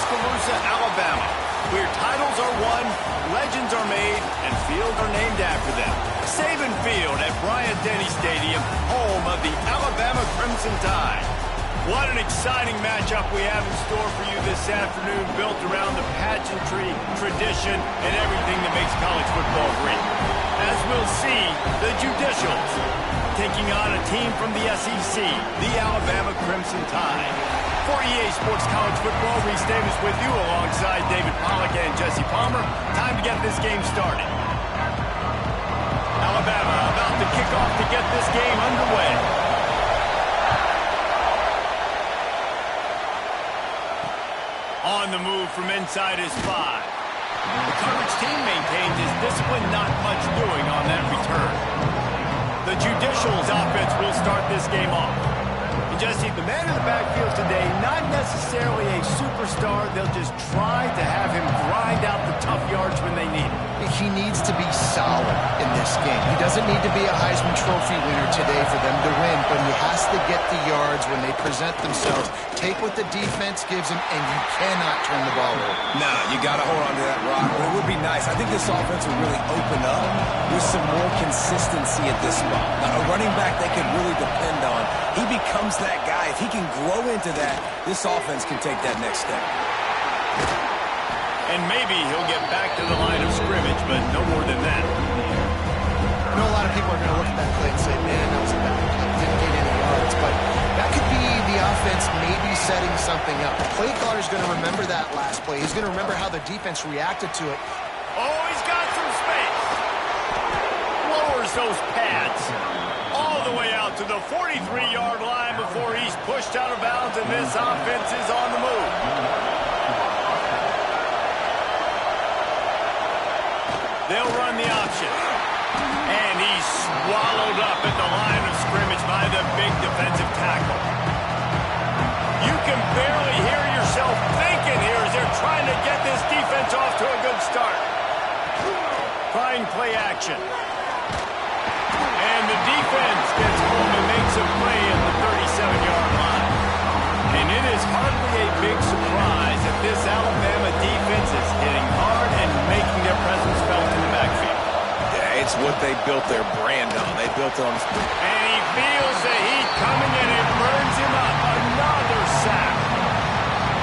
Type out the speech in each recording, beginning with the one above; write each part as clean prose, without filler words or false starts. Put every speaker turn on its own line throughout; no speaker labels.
Tuscaloosa, Alabama, where titles are won, legends are made, and fields are named after them. Saban Field at Bryant-Denny Stadium, home of the Alabama Crimson Tide. What an exciting matchup we have in store for you this afternoon, built around the pageantry, tradition, and everything that makes college football great. As we'll see, the Judicials taking on a team from the SEC, the Alabama Crimson Tide. For EA Sports College Football, Reese Davis with you alongside David Pollack and Jesse Palmer. Time to get this game started. Alabama about to kick off to get this game underway. On the move from inside his 5. The coverage team maintains his discipline, not much doing on that return. The Judicials offense will start this game off. And Jesse, the man in the backfield today, not necessarily a superstar. They'll just try to have him grind out the tough yards when they need it.
He needs to be solid in this game. He doesn't need to be a Heisman Trophy winner today for them to win, but he has to get the yards when they present themselves. Take what the defense gives him, and you cannot turn the ball over.
No, you got to hold on to that rock. But it would be nice. I think this offense would really open up with some more consistency at this spot. Now, a running back they can really depend on. He becomes that guy. If he can grow into that, this offense can take that next step.
And maybe he'll get back to the line of scrimmage, but no more than that.
I know a lot of people are going to look at that play and say, man, that was a bad play. Didn't get any yards. But that could be the offense maybe setting something up. The play caller's going to remember that last play. He's going to remember how the defense reacted to it.
Oh, he's got some space. Lowers those pads all the way out to the 43-yard line before he's pushed out of bounds, and this offense is on the move. They'll run the option. And he's swallowed up at the line of scrimmage by the big defensive tackle. You can barely hear yourself thinking here as they're trying to get this defense off to a good start. Trying play action. And the defense gets home and makes a play at the 37-yard line. And it is hardly a big surprise that this Alabama defense is hitting hard and making their presence felt in the backfield.
Yeah, it's what they built their brand on. They built it on...
And he feels the heat coming and it burns him up. Another sack.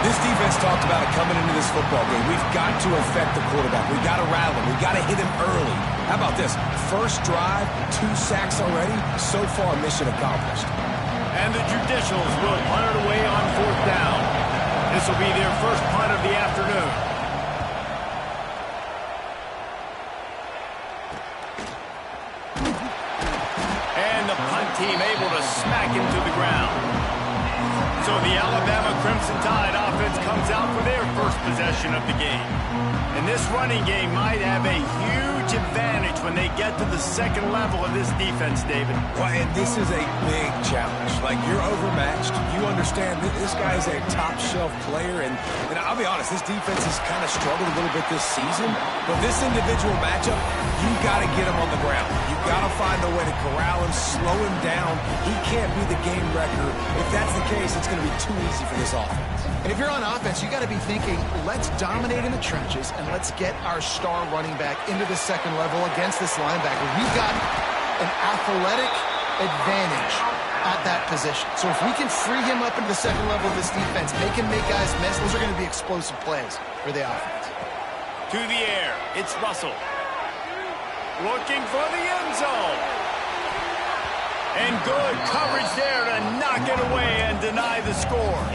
This defense talked about it coming into this football game. We've got to affect the quarterback. We've got to rattle him. We've got to hit him early. How about this? First drive, 2 sacks already. So far, mission accomplished.
And the Judicials will punt it away on 4th down. This will be their first punt of the afternoon. And the punt team able to smack him to the ground. So the Alabama Crimson Tide offense comes out for their first possession of the game. And this running game might have a huge advantage when they get to the second level of this defense, David.
Well, and this is a big challenge. Like, you're overmatched. You understand that this guy is a top-shelf player. And I'll be honest, this defense has kind of struggled a little bit this season. But this individual matchup, you got to get him on the ground. You got to find a way to corral him, slow him down. He can't be the game wrecker. If that's the case, it's going to be too easy for this offense.
And if you're on offense, you got to be thinking, let's dominate in the trenches and let's get our star running back into the second level against this linebacker. We've got an athletic advantage at that position. So if we can free him up into the second level of this defense, make him make guys miss, those are going to be explosive plays for the offense.
To the air, it's Russell. Looking for the end zone. And good coverage there to knock it away and deny the score.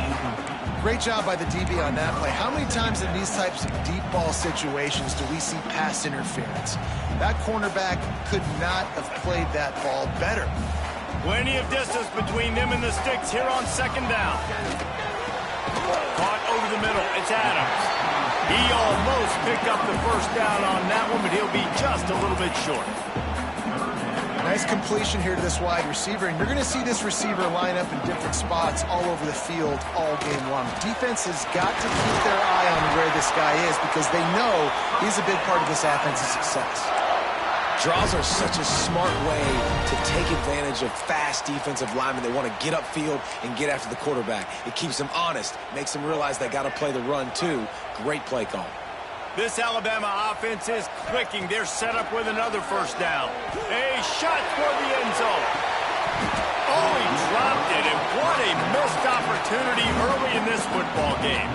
Great job by the DB on that play. How many times in these types of deep ball situations do we see pass interference? That cornerback could not have played that ball better.
Plenty of distance between them and the sticks here on 2nd down. Caught over the middle. It's Adams. He almost picked up the first down on that one, but he'll be just a little bit short.
Nice completion here to this wide receiver, and you're going to see this receiver line up in different spots all over the field all game long. Defense has got to keep their eye on where this guy is because they know he's a big part of this offense's success.
Draws are such a smart way to take advantage of fast defensive linemen that want to get upfield and get after the quarterback. It keeps them honest, makes them realize they got to play the run too. Great play call.
This Alabama offense is clicking. They're set up with another first down. A shot for the end zone. Oh, he dropped it, and what a missed opportunity early in this football game.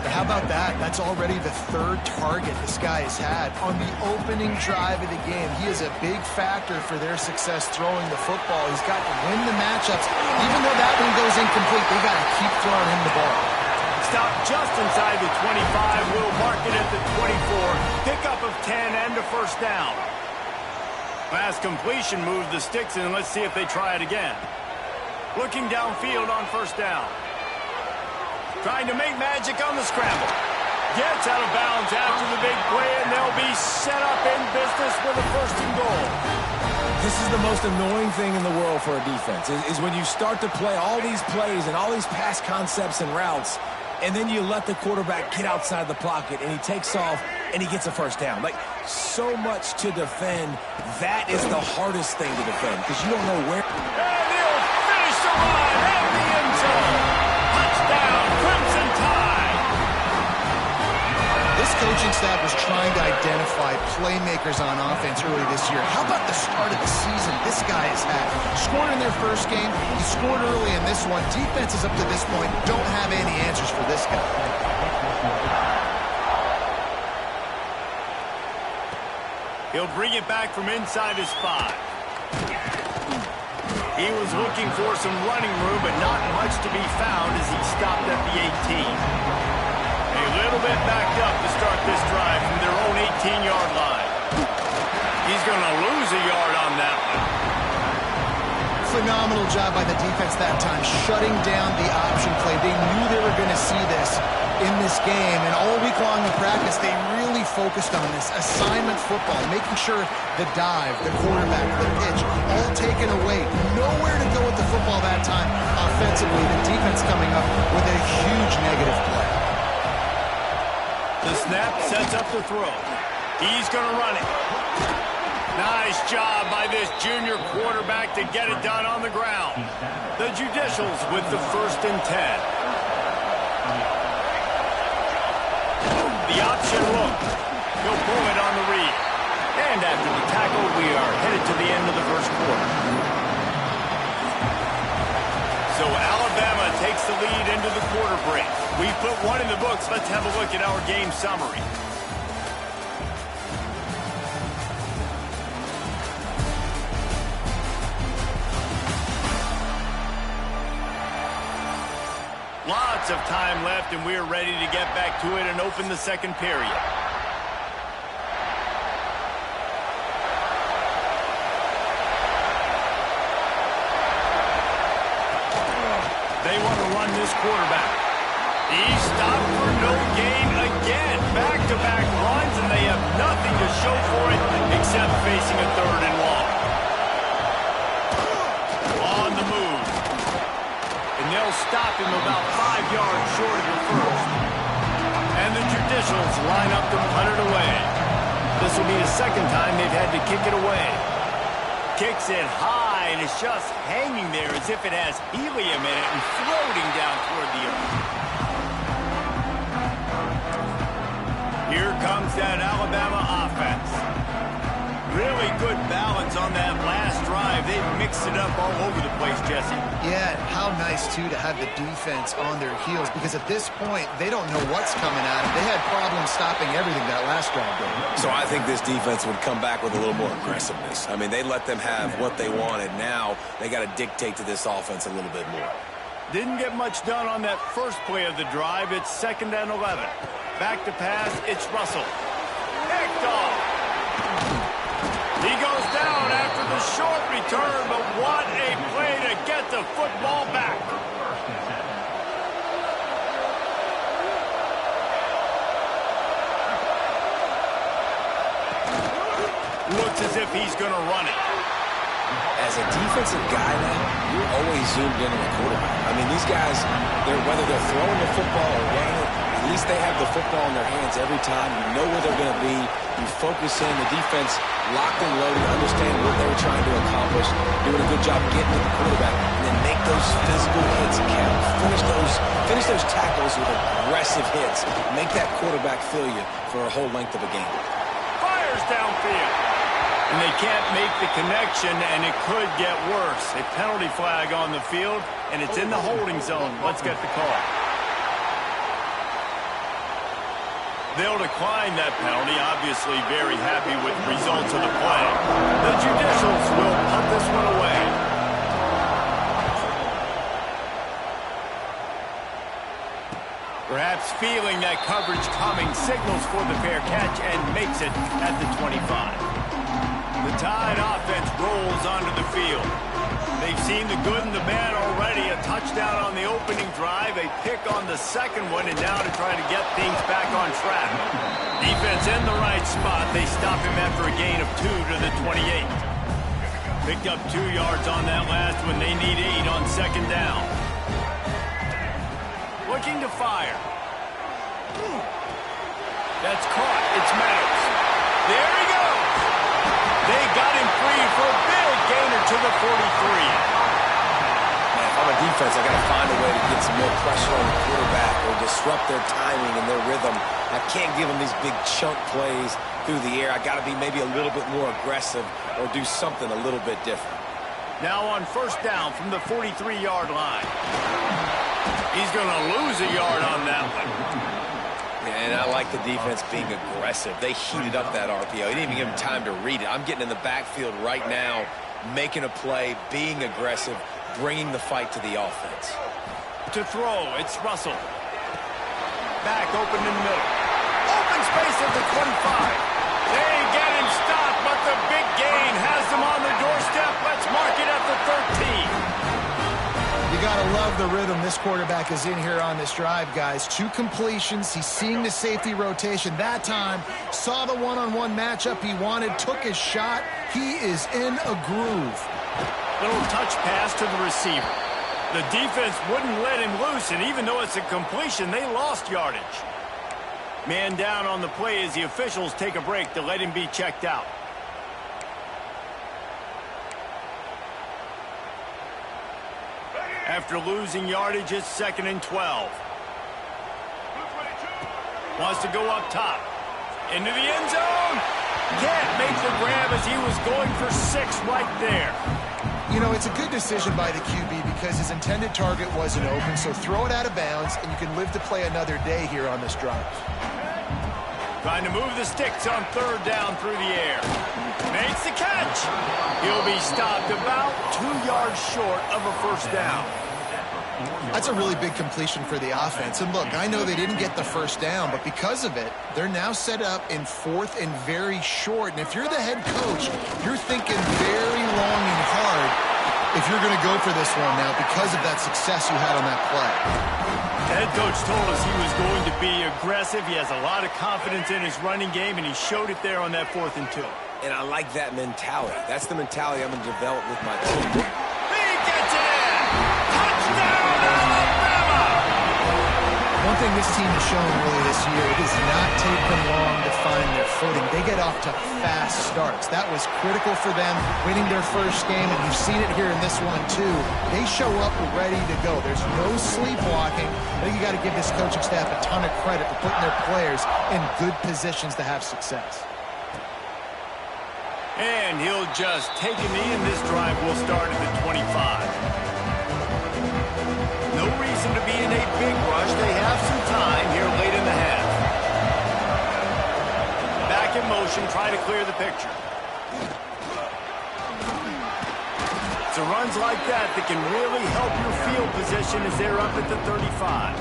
How about that? That's already the third target this guy has had on the opening drive of the game. He is a big factor for their success throwing the football. He's got to win the matchups. Even though that one goes incomplete, they got to keep throwing him the ball.
Stop just inside the 25. We'll mark it at the 24. Pickup of 10 and a first down. Pass completion moves the sticks in. Let's see if they try it again. Looking downfield on first down. Trying to make magic on the scramble. Gets out of bounds after the big play, and they'll be set up in business with a first and goal.
This is the most annoying thing in the world for a defense, is when you start to play all these plays and all these pass concepts and routes, and then you let the quarterback get outside the pocket, and he takes off, and he gets a first down. Like, so much to defend. That is the hardest thing to defend, because you don't know where.
And he'll finish the line at the end zone. Touchdown, Crimson Tide.
This coaching staff was trying to identify playmakers on offense early this year. How about the start of the season this guy has had? Scored in their first game. He scored early in this one. Defenses up to this point don't have any answers for this guy.
He'll bring it back from inside his 5. He was looking for some running room, but not much to be found as he stopped at the 18. A little bit backed up to start this drive from their own 18-yard line. He's going to lose a yard on that one.
Phenomenal job by the defense that time, shutting down the option play. They knew they were going to see this in this game, and all week long in practice, they really focused on this assignment football, making sure the dive, the quarterback, the pitch, all taken away. Nowhere to go with the football that time. Offensively, the defense coming up with a huge negative play.
The snap sets up the throw. He's going to run it. Nice job by this junior quarterback to get it done on the ground. The Judicials with the 1st and 10. The option look. He'll pull it on the read. And after the tackle, we are headed to the end of the first quarter. So Alabama takes the lead into the quarter break. We put one in the books. Let's have a look at our game summary. Lots of time left, and we're ready to get back to it and open the second period. They want to run this quarterback. He's stopped for no gain again. Back-to-back runs, and they have nothing to show for it except facing a 3rd and long. On the move. And they'll stop him about 5 yards short of the first. And the Judicials line up to punt it away. This will be the second time they've had to kick it away. Kicks it high, and it's just hanging there as if it has helium in it and floating down toward the earth. Here comes that Alabama offense. Really good balance on that last drive. They've mixed it up all over the place, Jesse.
Yeah, how nice, too, to have the defense on their heels, because at this point, they don't know what's coming at them. They had problems stopping everything that last drive did.
So I think this defense would come back with a little more aggressiveness. I mean, they let them have what they wanted. Now they got to dictate to this offense a little bit more.
Didn't get much done on that first play of the drive. It's 2nd and 11. Back to pass, it's Russell. Picked off. He goes down after the short return, but what a play to get the football back. Looks as if he's going to run it.
As a defensive guy now, you're always zoomed in on the quarterback. I mean, these guys, whether they're throwing the football or running it, At least they have the football in their hands every time. You know where they're going to be. You focus in. The defense locked and loaded, understand what they were trying to accomplish, doing a good job getting to the quarterback, and then make those physical hits count. Finish those tackles with aggressive hits. Make that quarterback feel you for a whole length of a game.
Fires downfield. And they can't make the connection, and it could get worse. A penalty flag on the field, and it's in the holding zone. Let's get the call. They'll decline that penalty, obviously very happy with the results of the play. The judicials will punt this one away. Perhaps feeling that coverage coming, signals for the fair catch and makes it at the 25. The Tide offense rolls onto the field. They've seen the good and the bad already. A touchdown on the opening drive, a pick on the second one, and now to try to get things back on track. Defense in the right spot. They stop him after a gain of 2 to the 28. Picked up 2 yards on that last one. They need 8 on second down. Looking to fire. That's caught. It's Meadows. There he goes. They got him free for a big gainer to the 43.
Man, if I'm a defense, I got to find a way to get some more pressure on the quarterback or disrupt their timing and their rhythm. I can't give them these big chunk plays through the air. I got to be maybe a little bit more aggressive or do something a little bit different.
Now on first down from the 43-yard line. He's going to lose a yard on that one.
And I like the defense being aggressive. They heated up that RPO. He didn't even give him time to read it. I'm getting in the backfield right now, making a play, being aggressive, bringing the fight to the offense.
To throw, it's Russell. Back open in the middle. Open space at the 25. They get him stopped, but the big gain has them on the doorstep. Let's mark it at the 13.
You got to love the rhythm this quarterback is in here on this drive, guys. 2 completions. He's seeing the safety rotation. That time, saw the one-on-one matchup he wanted, took his shot. He is in a groove.
Little touch pass to the receiver. The defense wouldn't let him loose, and even though it's a completion, they lost yardage. Man down on the play as the officials take a break to let him be checked out. After losing yardage, it's 2nd and 12. Wants to go up top. Into the end zone. Can't make the grab as he was going for 6 right there.
You know, it's a good decision by the QB because his intended target wasn't open, so throw it out of bounds, and you can live to play another day here on this drive.
Trying to move the sticks on 3rd down through the air. Makes the catch. He'll be stopped about 2 yards short of a first down.
That's a really big completion for the offense. And look, I know they didn't get the first down, but because of it, they're now set up in 4th and very short. And if you're the head coach, you're thinking very long and hard if you're going to go for this one now because of that success you had on that play.
The head coach told us he was going to be aggressive. He has a lot of confidence in his running game, and he showed it there on that 4th and 2.
And I like that mentality. That's the mentality I'm going to develop with my team.
He gets it in! Touchdown, Alabama!
One thing this team has shown really this year, it does not take them long to find their footing. They get off to fast starts. That was critical for them, winning their first game, and you've seen it here in this one too. They show up ready to go. There's no sleepwalking. I think you got to give this coaching staff a ton of credit for putting their players in good positions to have success.
And he'll just take a knee, and this drive will start at the 25. No reason to be in a big rush. They have some time here late in the half. Back in motion, try to clear the picture. It's runs like that can really help your field position as they're up at the 35.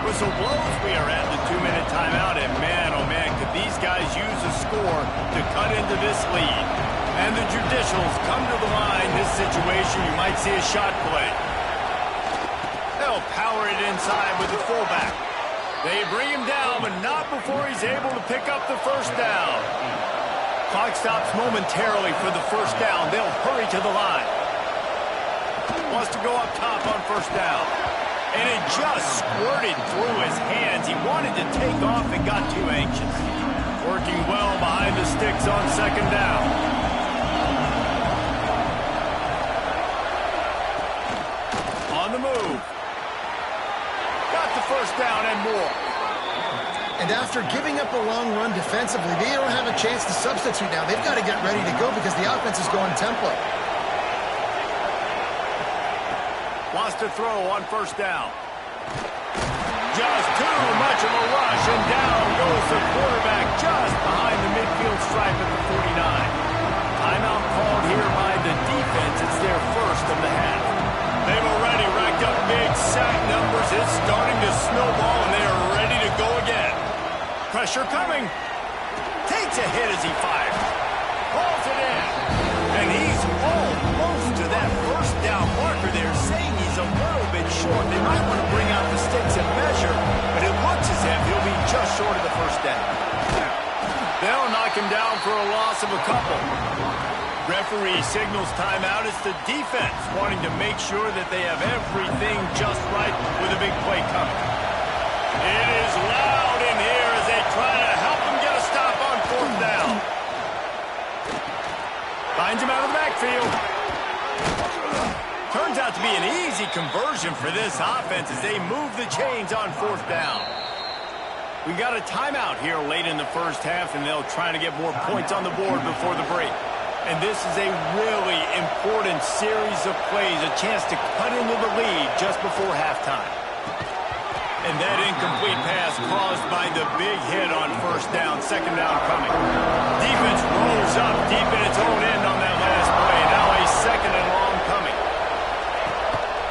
Whistle blows. We are at the 2-minute timeout, and man, oh man, could these guys use a score to cut into this lead. And the judicials come to the line. This situation, you might see a shot play. They'll power it inside with the fullback. They bring him down, but not before he's able to pick up the first down. Clock stops momentarily for the first down. They'll hurry to the line. Wants to go up top on first down. And it just squirted through his hands. He behind the sticks on second down. On the move. Got the first down and more.
And after giving up a long run defensively, they don't have a chance to substitute now. They've got to get ready to go because the offense is going tempo.
Wants to throw on first down. Just too much of a rush, and down goes the quarterback just behind the midfield stripe at the 49. Timeout called here by the defense. It's their first of the half. They've already racked up big sack numbers. It's starting to snowball, and they are ready to go again. Pressure coming. Takes a hit as he fires. Pulls it in. And he's almost to that first down marker there, saying he's a little bit short. They might want to bring out the sticks and measure, but it looks as if he'll be just short of the first down. They'll knock him down for a loss of a couple. Referee signals timeout. It's the defense wanting to make sure that they have everything just right with a big play coming. It is loud in here as they try to help him get a stop on fourth down. Finds him out of the backfield. Turns out to be an easy conversion for this offense as they move the chains on fourth down. We got a timeout here late in the first half, and they'll try to get more points on the board before the break. And this is a really important series of plays, a chance to cut into the lead just before halftime. And that incomplete pass caused by the big hit on first down, second down coming. Defense rolls up deep in its own end on that last play. Now a second and long coming.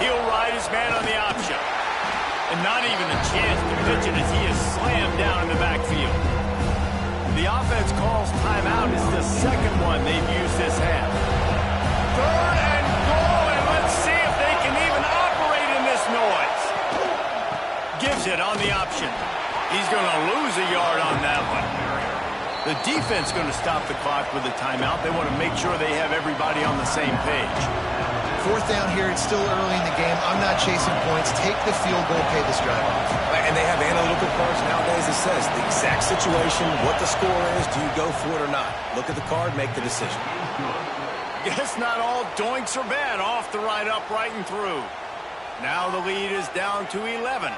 He'll ride his man on the option. And not even a chance to pitch it as he is slammed down in the backfield. The offense calls timeout. It's the second one they've used this half. Third and goal, and let's see if they can even operate in this noise. Gives it on the option. He's going to lose a yard on that one. The defense going to stop the clock with a timeout. They want to make sure they have everybody on the same page.
Fourth down here, it's still early in the game. I'm not chasing points. Take the field goal, pay this drive off.
And they have analytical cards nowadays that says the exact situation, what the score is, do you go for it or not? Look at the card, make the decision.
Guess not all doinks are bad. Off the right, upright, and through. Now the lead is down to 11.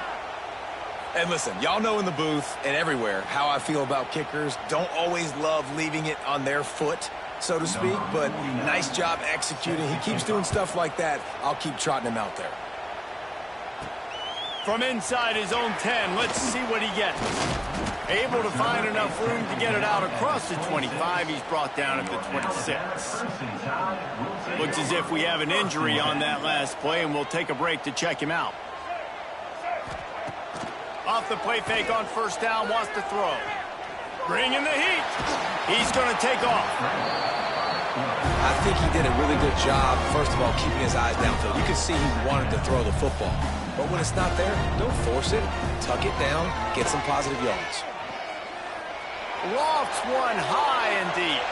And listen, y'all know in the booth and everywhere how I feel about kickers. Don't always love leaving it on their foot, so to speak, but nice job executing. He keeps doing stuff like that. I'll keep trotting him out there.
From inside his own 10, let's see what he gets. Able to find enough room to get it out across the 25. He's brought down at the 26. Looks as if we have an injury on that last play, and we'll take a break to check him out. Off the play fake on first down, wants to throw. Bring in the heat. He's going to take off.
I think he did a really good job, first of all, keeping his eyes downfield. You can see he wanted to throw the football. But when it's not there, don't force it. Tuck it down, get some positive yards.
Lofts one high and deep.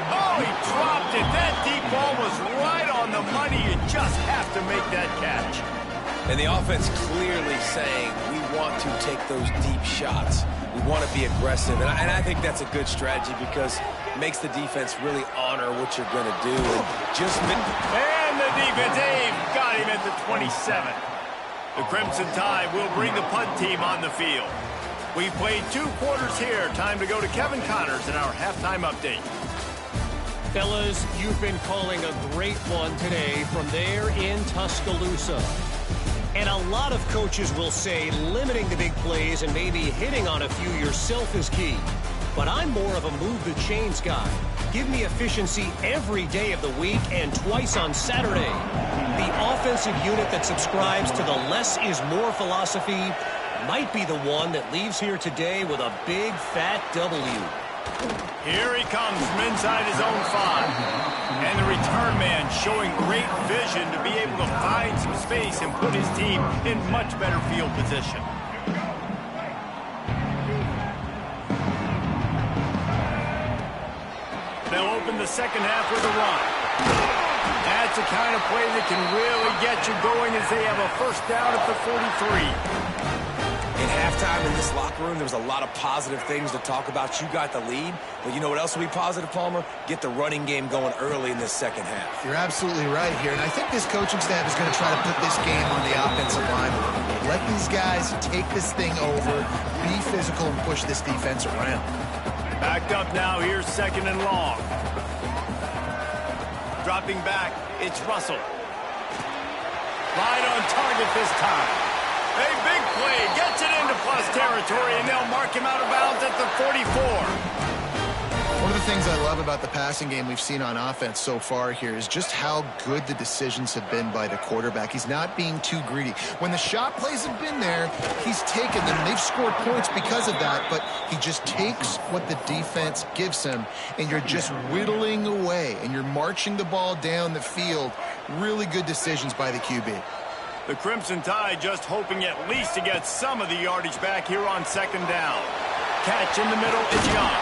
Oh, he dropped it. That deep ball was right on the money. You just have to make that catch.
And the offense clearly saying, we want to take those deep shots. We want to be aggressive. And I think that's a good strategy because it makes the defense really honor what you're going to do.
And the defense, they've got him at the 27. The Crimson Tide will bring the punt team on the field. We played 2 quarters here. Time to go to Kevin Connors in our halftime update.
Fellas, you've been calling a great one today from there in Tuscaloosa. And a lot of coaches will say limiting the big plays and maybe hitting on a few yourself is key. But I'm more of a move the chains guy. Give me efficiency every day of the week and twice on Saturday. The offensive unit that subscribes to the less is more philosophy might be the one that leaves here today with a big fat W.
Here he comes from inside his own 5. And the return man showing great vision to be able to find some space and put his team in much better field position. They'll open the second half with a run. That's the kind of play that can really get you going as they have a first down at the 43.
In halftime time in this locker room, there was a lot of positive things to talk about. You got the lead, but you know what else will be positive, Palmer? Get the running game going early in this second half.
You're absolutely right here, and I think this coaching staff is going to try to put this game on the offensive line a little bit. Let these guys take this thing over, be physical, and push this defense around.
Backed up now, here's second and long. Dropping back, it's Russell. Right on target this time. A big play, gets it into plus territory, and they'll mark him out of bounds at the 44.
One of the things I love about the passing game we've seen on offense so far here is just how good the decisions have been by the quarterback. He's not being too greedy. When the shot plays have been there, he's taken them. They've scored points because of that, but he just takes what the defense gives him, and you're just whittling away, and you're marching the ball down the field. Really good decisions by the QB.
The Crimson Tide just hoping at least to get some of the yardage back here on second down. Catch in the middle is Young.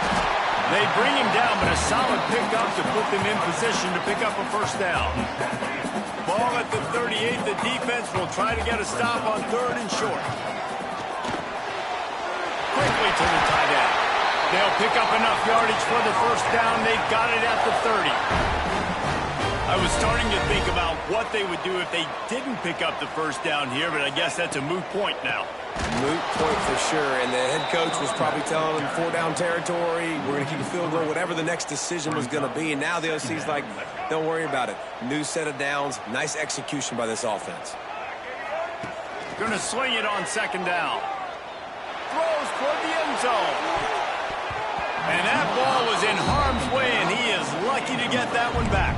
They bring him down, but a solid pickup to put them in position to pick up a first down. Ball at the 38. The defense will try to get a stop on third and short. Quickly to the tight end. They'll pick up enough yardage for the first down. They've got it at the 30. I was starting to think about what they would do if they didn't pick up the first down here, but I guess that's a moot point now.
Moot point for sure, and the head coach was probably telling them 4-down territory, we're going to keep a field goal, whatever the next decision was going to be, and now the OC's like, don't worry about it. New set of downs, nice execution by this offense.
Going to swing it on second down. Throws toward the end zone. And that ball was in harm's way, and he is lucky to get that one back.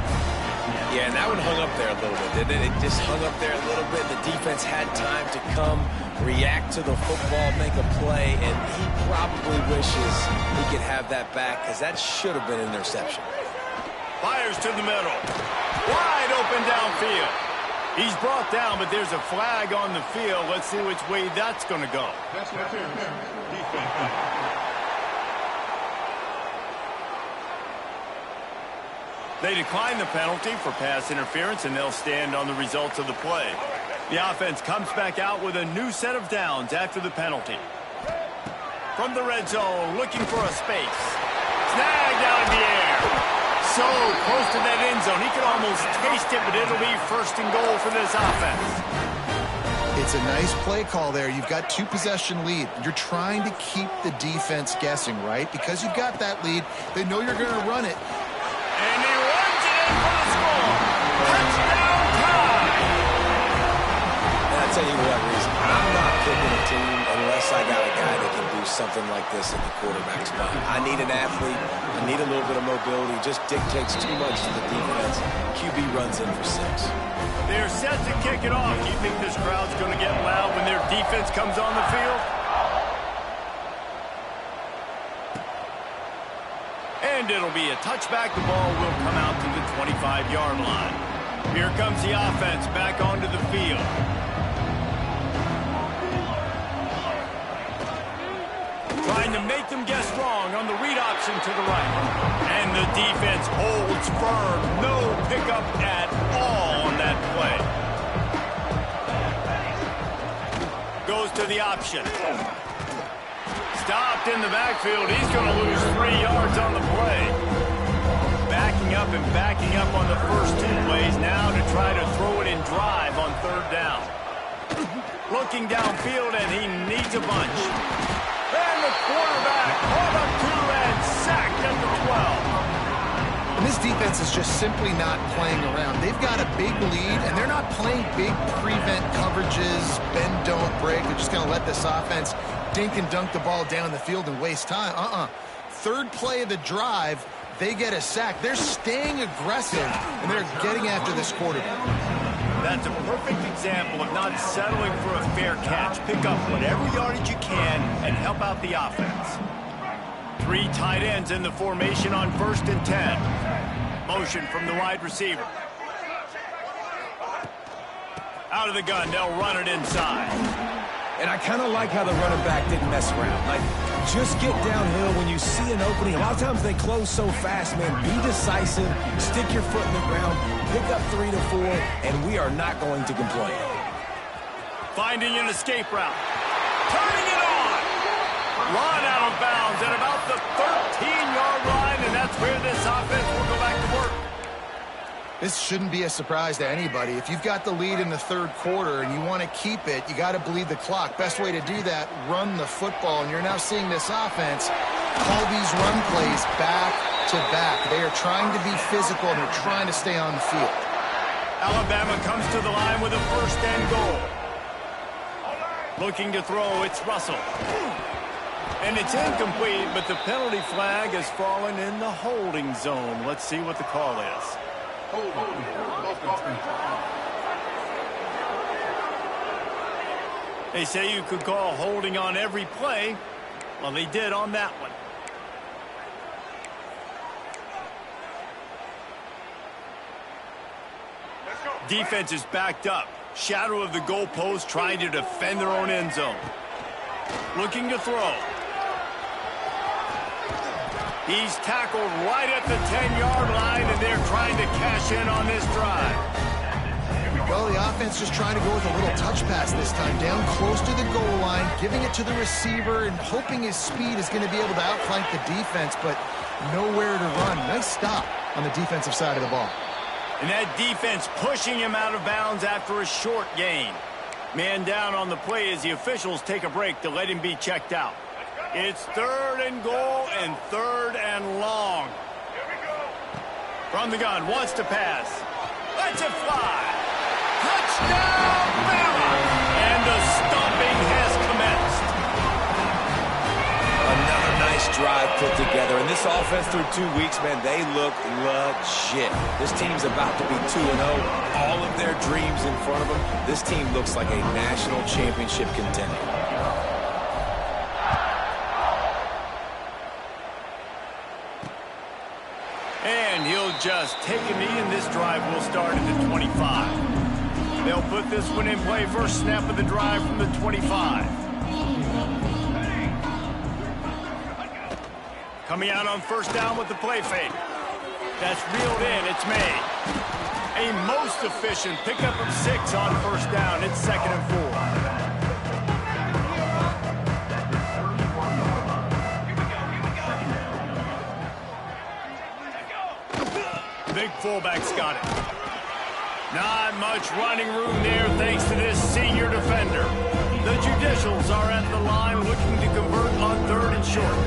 Yeah, and that one hung up there a little bit, didn't it? It just hung up there a little bit. The defense had time to come, react to the football, make a play, and he probably wishes he could have that back because that should have been an interception.
Fires to the middle. Wide open downfield. He's brought down, but there's a flag on the field. Let's see which way that's going to go. They decline the penalty for pass interference, and they'll stand on the results of the play. The offense comes back out with a new set of downs after the penalty. From the red zone, looking for a space. Snagged out in the air. So close to that end zone. He could almost taste it, but it'll be first and goal for this offense.
It's a nice play call there. You've got 2-possession lead. You're trying to keep the defense guessing, right? Because you've got that lead, they know you're going to run it.
And he runs it in for the score. Touchdown time!
And I'll tell you what, Reese, I'm not picking a team unless I got a guy that can do something like this at the quarterback spot. I need an athlete. I need a little bit of mobility. Just dictates too much to the defense. QB runs in for 6.
They're set to kick it off. Do you think this crowd's going to get loud when their defense comes on the field? And it'll be a touchback. The ball will come out to the 25-yard line. Here comes the offense back onto the field. Trying to make them guess wrong on the read option to the right. And the defense holds firm. No pickup at all on that play. Goes to the option. Stopped in the backfield. He's going to lose 3 yards on the play. Backing up and backing up on the first 2 plays now to try to throw it in drive on third down. Looking downfield, and he needs a bunch. And the quarterback caught up to and sacked at the 12.
And this defense is just simply not playing around. They've got a big lead, and they're not playing big prevent coverages, bend, don't break. They're just going to let this offense dink and dunk the ball down the field and waste time. Third play of the drive, they get a sack. They're staying aggressive, and they're getting after this quarterback.
That's a perfect example of not settling for a fair catch. Pick up whatever yardage you can and help out the offense. 3 tight ends in the formation on 1st and 10. Motion from the wide receiver. Out of the gun, they'll run it inside.
And I kind of like how the running back didn't mess around. Like, just get downhill when you see an opening. A lot of times they close so fast, man. Be decisive, stick your foot in the ground, pick up 3 to 4, and we are not going to complain.
Finding an escape route. Turning it on. Run out of bounds at about the 13-yard line, and that's where this offense will go back to work.
This shouldn't be a surprise to anybody. If you've got the lead in the third quarter and you want to keep it, you got to bleed the clock. Best way to do that, run the football. And you're now seeing this offense call these run plays back to back. They are trying to be physical, and they're trying to stay on the field.
Alabama comes to the line with a first and goal. Looking to throw, it's Russell. And it's incomplete, but the penalty flag has fallen in the holding zone. Let's see what the call is. They say you could call holding on every play. Well, they did on that one. Defense is backed up. Shadow of the goalpost, trying to defend their own end zone. Looking to throw. He's tackled right at the 10-yard line, and they're trying to cash in on this drive.
Well, the offense just trying to go with a little touch pass this time, down close to the goal line, giving it to the receiver and hoping his speed is going to be able to outflank the defense, but nowhere to run. Nice stop on the defensive side of the ball.
And that defense pushing him out of bounds after a short gain. Man down on the play as the officials take a break to let him be checked out. It's third and goal and third and long. From the gun, wants to pass. Lets it fly. Touchdown, Bama! And the stomping has commenced.
Another nice drive put together. And this offense through 2 weeks, man, they look legit. This team's about to be 2-0. All of their dreams in front of them. This team looks like a national championship contender.
And he'll just take a knee, and this drive will start at the 25. They'll put this one in play. First snap of the drive from the 25. Coming out on first down with the play fake. That's reeled in. It's made. A most efficient pickup of 6 on first down. It's 2nd and 4. Big fullback's got it. Not much running room there thanks to this senior defender. The Judicials are at the line looking to convert on 3rd and short.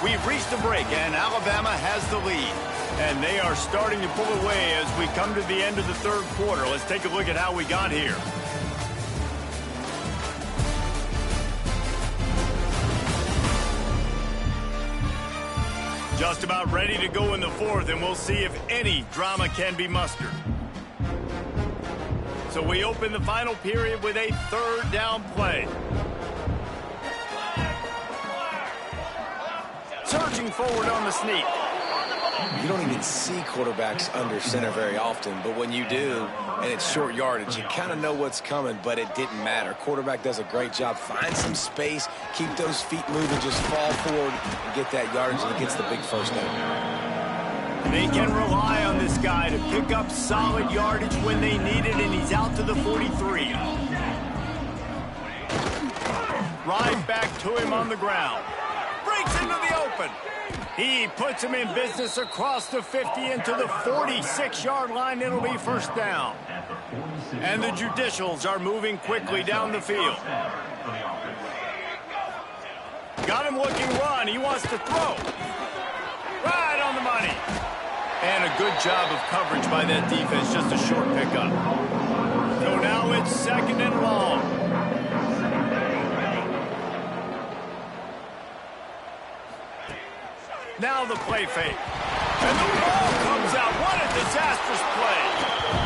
We've reached a break, and Alabama has the lead. And they are starting to pull away as we come to the end of the third quarter. Let's take a look at how we got here. Just about ready to go in the fourth, and we'll see if any drama can be mustered. So we open the final period with a 3rd down play. Surging forward on the sneak.
You don't even see quarterbacks under center very often, but when you do, and it's short yardage, you kind of know what's coming, but it didn't matter. Quarterback does a great job. Find some space, keep those feet moving, just fall forward and get that yardage, and it gets the big first down.
They can rely on this guy to pick up solid yardage when they need it, and he's out to the 43. Right back to him on the ground. Breaks into the open. He puts him in business across the 50 into the 46-yard line. It'll be first down. And the Judicials are moving quickly down the field. Got him looking run. He wants to throw. Right on the money. And a good job of coverage by that defense. Just a short pickup. So now it's 2nd and long. Now the play fake. And the ball comes out. What a disastrous play.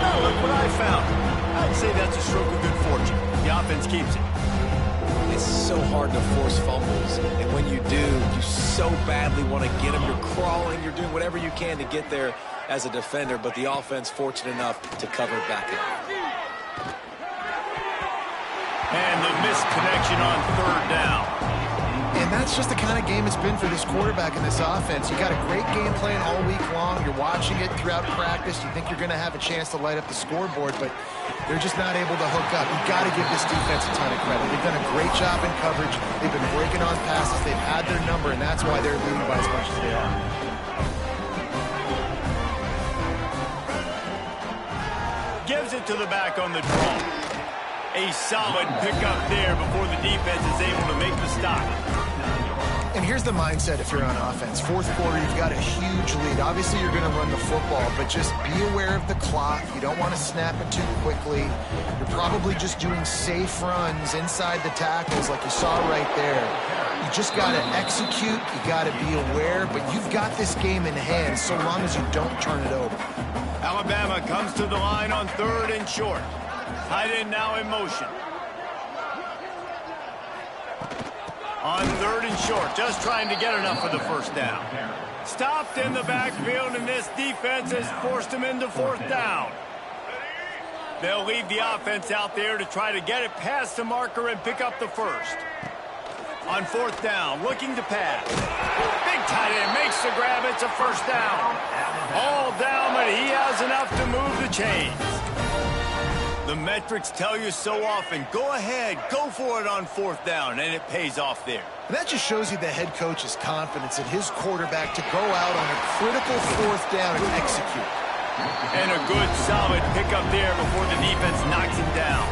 Now look what I found. I'd say that's a stroke of good fortune. The offense keeps it.
It's so hard to force fumbles, and when you do, you so badly want to get them. You're crawling, you're doing whatever you can to get there as a defender, but the offense fortunate enough to cover it back up.
And the missed connection on 3rd down.
And And that's just the kind of game it's been for this quarterback and this offense. You got a great game plan all week long. You're watching it throughout practice. You think you're going to have a chance to light up the scoreboard, but they're just not able to hook up. You've got to give this defense a ton of credit. They've done a great job in coverage. They've been breaking on passes. They've had their number, and that's why they're leading by as much as they are.
Gives it to the back on the draw. A solid pickup there before the defense is able to make the stop.
And here's the mindset if you're on offense. Fourth quarter, you've got a huge lead. Obviously, you're going to run the football, but just be aware of the clock. You don't want to snap it too quickly. You're probably just doing safe runs inside the tackles like you saw right there. You just got to execute. You got to be aware, but you've got this game in hand so long as you don't turn it over.
Alabama comes to the line on 3rd and short. Tight end now in motion. On 3rd and short, just trying to get enough for the first down. Stopped in the backfield, and this defense has forced him into 4th down. They'll leave the offense out there to try to get it past the marker and pick up the first. On 4th down, looking to pass. Big tight end makes the grab. It's a first down. All down, but he has enough to move the chains. The metrics tell you so often, go ahead, go for it on 4th down, and it pays off there.
And that just shows you the head coach's confidence in his quarterback to go out on a critical 4th down and execute.
And a good, solid pickup there before the defense knocks him down.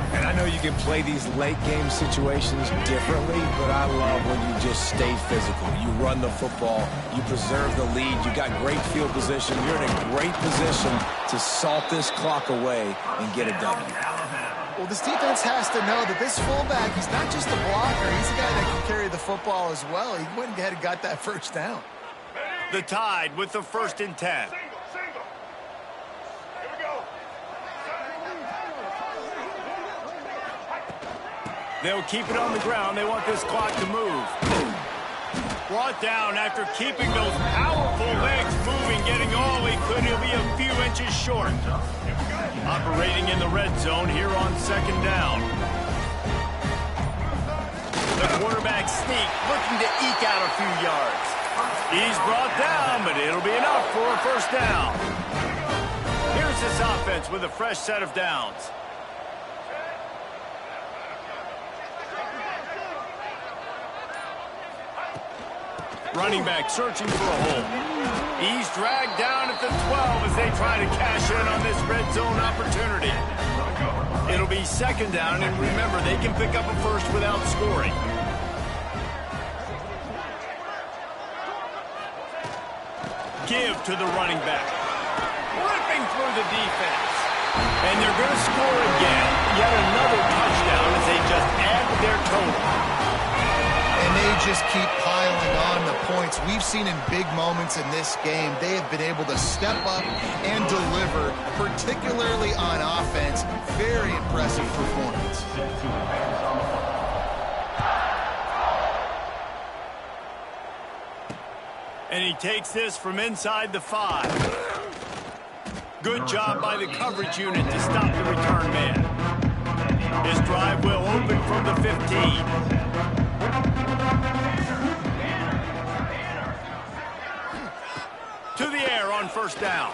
And I know you can play these late game situations differently, but I love when you just stay physical. You run the football, you preserve the lead, you got great field position, you're in a great position to salt this clock away and get a W.
Well, this defense has to know that this fullback, he's not just a blocker, he's a guy that can carry the football as well. He went ahead and got that first down.
The Tide with the 1st and 10. They'll keep it on the ground. They want this clock to move. Brought down after keeping those powerful legs moving, getting all he could. He'll be a few inches short. Operating in the red zone here on 2nd down. The quarterback sneak, looking to eke out a few yards. He's brought down, but it'll be enough for a first down. Here's this offense with a fresh set of downs. Running back searching for a hole. He's dragged down at the 12 as they try to cash in on this red zone opportunity. It'll be 2nd down, and remember, they can pick up a first without scoring. Give to the running back. Ripping through the defense. And they're going to score again. Yet another touchdown as they just add to their total.
And they just keep piling on the points. We've seen in big moments in this game, they have been able to step up and deliver, particularly on offense. Very impressive performance.
And he takes this from inside the 5. Good job by the coverage unit to stop the return man. His drive will open from the 15. To the air on 1st down.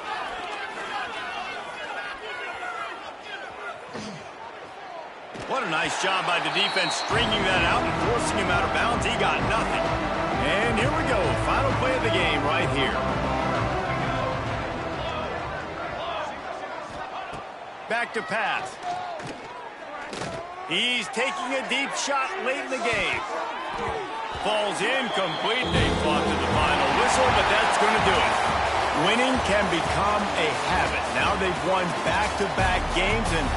What a nice job by the defense stringing that out and forcing him out of bounds. He got nothing. And here we go. Final play of the game right here. Back to pass. He's taking a deep shot late in the game. Falls incomplete. They fought to the final whistle, but that's going to do it. Winning can become a habit. Now they've won back-to-back games, and